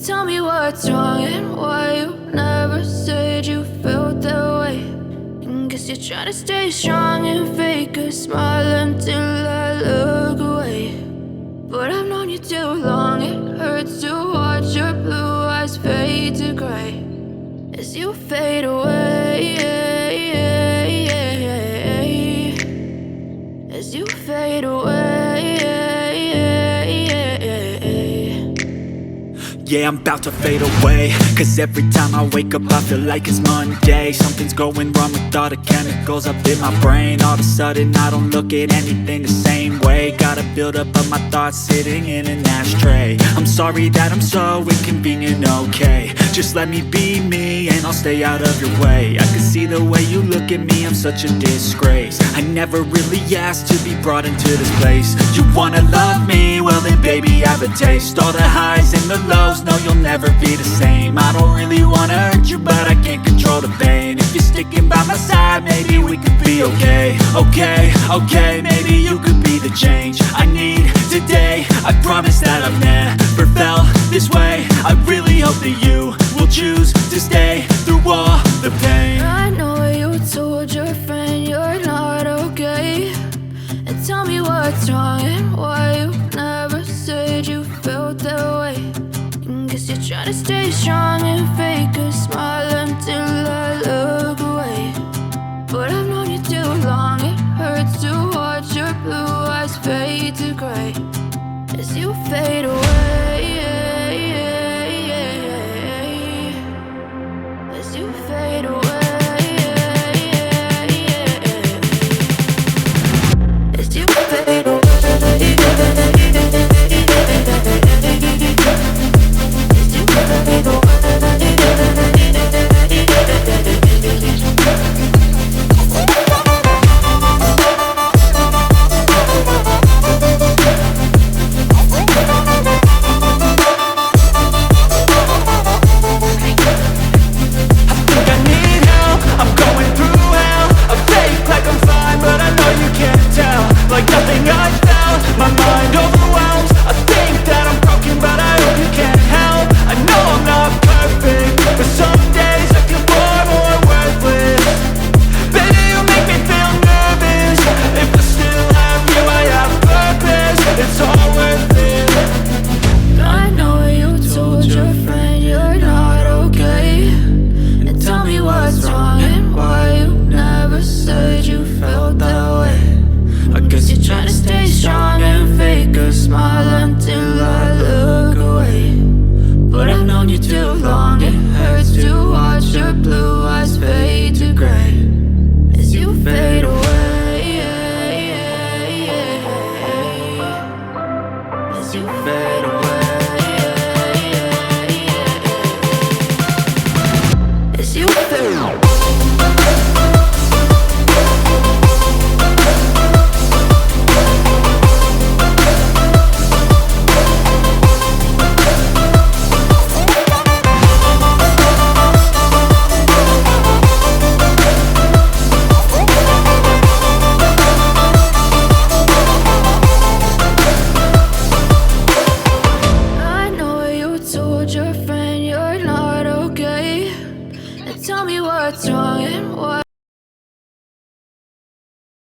Tell me what's wrong and why you never said you felt that way. And guess you're trying to stay strong and fake a smile until I look away. But I've known you too long, it hurts to watch your blue eyes fade to gray as you fade away, as you fade away. Yeah, I'm about to fade away, cause every time I wake up I feel like it's Monday. Something's going wrong with all the chemicals up in my brain. All of a sudden I don't look at anything the same way. Gotta build up of my thoughts sitting in an ashtray. I'm sorry that I'm so inconvenient, okay. Just let me be me and I'll stay out of your way. I can see the way you look at me, I'm such a disgrace. I never really asked to be brought into this place. You wanna love me? Well then baby I have a taste. All the highs and the lows, no you'll never be the same. I don't really wanna hurt you but I can't control the pain. If you're sticking by my side maybe we could be okay. Okay, maybe you could be the change I need today. I promise that I've never felt this way. I really hope that you will choose to stay through all the pain. I know you told your friend you're not okay. And tell me what's wrong and why you never said you felt that way. And guess you're trying to stay strong and fake a smile until I look